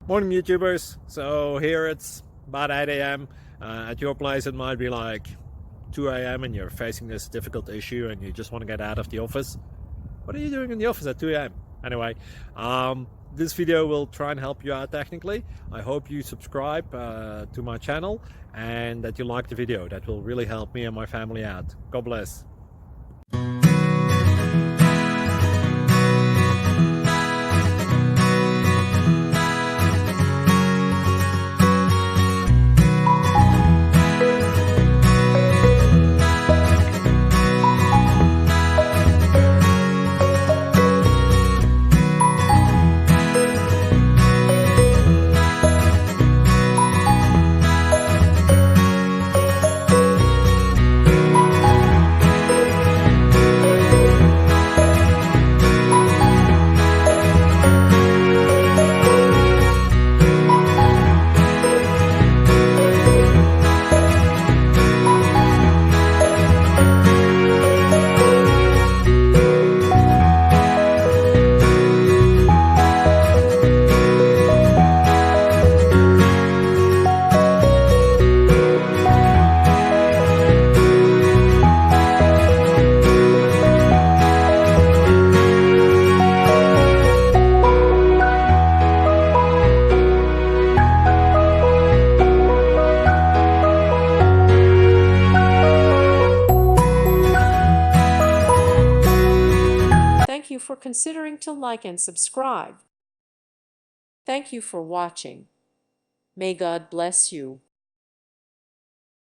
Morning YouTubers. So here it's about 8 a.m. At your place it might be like 2 a.m. and you're facing this difficult issue and you just want to get out of the office. What are you doing in the office at 2 a.m.? Anyway, this video will try and help you out technically. I hope you subscribe to my channel and that you like the video. That will really help me and my family out. God bless. Thank you for considering to like and subscribe. Thank you for watching. May God bless you.